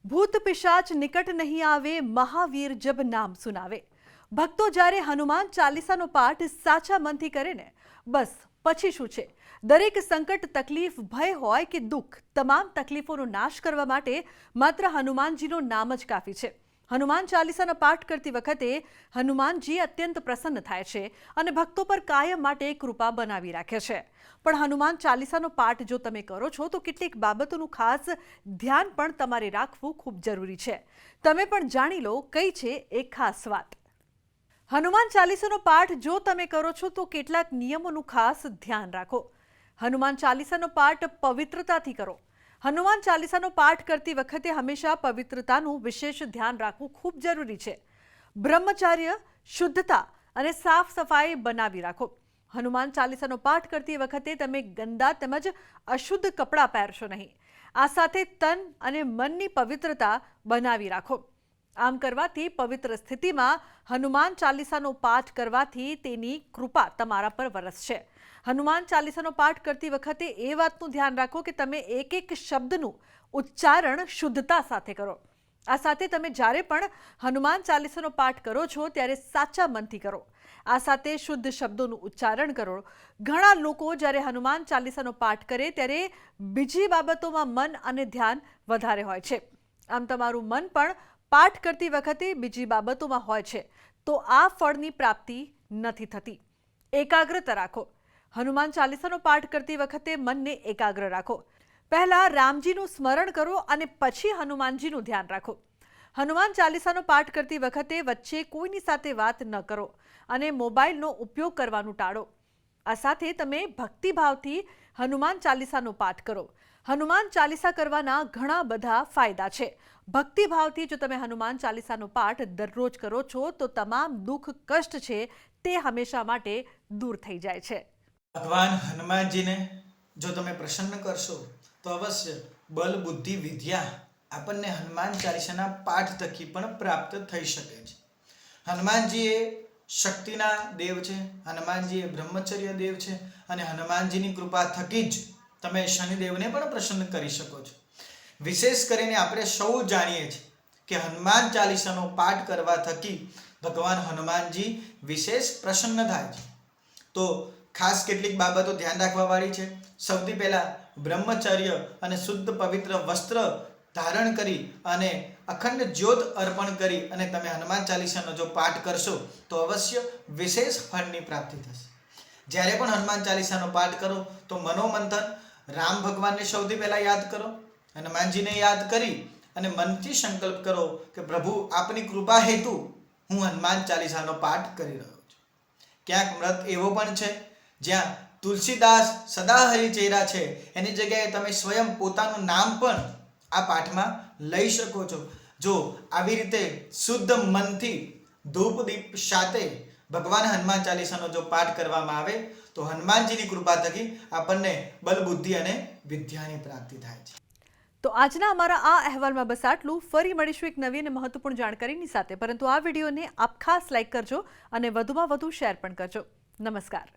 ભૂત પિશાચ નિકટ નહીં આવે, મહાવીર જબ નામ સુનાવે। ભક્તો જ્યારે હનુમાન ચાલીસાનો પાઠ સાચા મનથી કરે ને, બસ પછી શું છે, દરેક સંકટ, તકલીફ, ભય હોય કે દુઃખ, તમામ તકલીફોનો નાશ કરવા માટે માત્ર હનુમાનજીનું નામ જ કાફી છે। હનુમાન ચાલીસાનો પાઠ કરતી વખતે હનુમાનજી અત્યંત પ્રસન્ન થાય છે અને ભક્તો પર કાયમ માટે કૃપા બનાવી રાખે છે। પણ હનુમાન ચાલીસાનો પાઠ જો તમે કરો છો તો કેટલીક બાબતોનું ખાસ ધ્યાન પણ તમારે રાખવું ખૂબ જરૂરી છે। તમે પણ જાણી લો કઈ છે એક ખાસ વાત। હનુમાન ચાલીસાનો પાઠ જો તમે કરો છો તો કેટલાક નિયમોનું ખાસ ધ્યાન રાખો। હનુમાન ચાલીસાનો પાઠ પવિત્રતાથી કરો। હનુમાન ચાલીસાનો પાઠ કરતી વખતે હંમેશા પવિત્રતાનું વિશેષ ધ્યાન રાખવું ખૂબ જરૂરી છે। બ્રહ્મચર્ય, શુદ્ધતા અને સાફ સફાઈ બનાવી રાખો। હનુમાન ચાલીસાનો પાઠ કરતી વખતે તમે ગંદા તેમજ અશુદ્ધ કપડાં પહેરશો નહીં। આ સાથે તન અને મનની પવિત્રતા બનાવી રાખો। આમ કરવાથી પવિત્ર સ્થિતિમાં હનુમાન ચાલીસાનો પાઠ કરવાથી તેની કૃપા તમારા પર વરસશે। હનુમાન ચાલીસાનો પાઠ કરતી વખતે એ વાતનું ધ્યાન રાખો કે તમે એક એક શબ્દનું ઉચ્ચારણ શુદ્ધતા સાથે કરો। આ સાથે તમે જ્યારે પણ હનુમાન ચાલીસાનો પાઠ કરો છો ત્યારે સાચા મનથી કરો। આ સાથે શુદ્ધ શબ્દોનું ઉચ્ચારણ કરો। ઘણા લોકો જ્યારે હનુમાન ચાલીસાનો પાઠ કરે ત્યારે બીજી બાબતોમાં મન અને ધ્યાન વધારે હોય છે। આમ તમારું મન પણ પાઠ કરતી વખતે બીજી બાબતોમાં હોય છે તો આ ફળની પ્રાપ્તિ નથી થતી। એકાગ્રતા રાખો। હનુમાન ચાલીસાનો પાઠ કરતી વખતે મનને એકાગ્ર રાખો। પહેલા રામજીનું સ્મરણ કરો અને પછી હનુમાનજીનું ધ્યાન રાખો। હનુમાન ચાલીસાનો પાઠ કરતી વખતે વચ્ચે કોઈની સાથે વાત ન કરો અને મોબાઈલનો ઉપયોગ કરવાનું ટાળો। આ સાથે તમે ભક્તિભાવથી હનુમાન ચાલીસાનો પાઠ કરો। હનુમાન ચાલીસા કરવાના ઘણા બધા ફાયદા છે। ભક્તિભાવથી જો તમે હનુમાન ચાલીસાનો પાઠ દરરોજ કરો છો તો તમામ દુઃખ, કષ્ટ છે તે હંમેશા માટે દૂર થઈ જાય છે। ભગવાન હનુમાનજીને જો તમે પ્રસન્ન કરશો તો અવશ્ય બલ, બુદ્ધિ, વિદ્યા આપણને હનુમાન ચાલીસાના પાઠ થકી પણ પ્રાપ્ત થઈ શકે છે। હનુમાનજી એ શક્તિના દેવ છે, હનુમાનજી એ બ્રહ્મચર્ય દેવ છે અને હનુમાનજીની કૃપા થકી જ તમે શનિદેવને પણ પ્રસન્ન કરી શકો છો। વિશેષ કરીને આપણે સૌ જાણીએ છીએ કે હનુમાન ચાલીસાનો પાઠ કરવા થકી ભગવાન હનુમાનજી વિશેષ પ્રસન્ન થાય છે। તો ખાસ કેટલીક બાબતો ધ્યાન રાખવા વાળી છે। સૌથી પહેલા બ્રહ્મચર્ય અને શુદ્ધ પવિત્ર વસ્ત્ર ધારણ કરી અને અખંડ જ્યોત અર્પણ કરી અને તમે હનુમાન ચાલીસાનો જો પાઠ કરશો તો અવશ્ય વિશેષ ફળની પ્રાપ્તિ થશે। જ્યારે પણ હનુમાન ચાલીસાનો પાઠ કરો તો મનોમંથન રામ ભગવાનને સૌથી પહેલા યાદ કરો, હનુમાનજીને યાદ કરી અને મનથી સંકલ્પ કરો કે પ્રભુ આપની કૃપા હેતુ હું હનુમાન ચાલીસાનો પાઠ કરી રહ્યો છું। ક્યાંક વ્રત એવો પણ છે જ્યાં તુલસીદાસ સદાહરિ ચેરા છે એની જગ્યાએ તમે સ્વયં પોતાનું નામ પણ આ પાઠમાં લઈ શકો છો। જો આવી રીતે શુદ્ધ મનથી ધૂપ દીપ સાથે ભગવાન હનુમાન ચાલીસાનો જો પાઠ કરવામાં આવે તો હનુમાનજીની કૃપા થકી આપણને બલ, બુદ્ધિ અને વિદ્યાની પ્રાપ્તિ થાય છે। તો આજના અમારા આ અહેવાલમાં બસ આટલું। ફરી મળીશું એક નવી અને મહત્વપૂર્ણ જાણકારીની સાથે, પરંતુ આ વિડીયોને આપ ખાસ લાઈક કરજો અને વધુમાં વધુ શેર પણ કરજો। નમસ્કાર।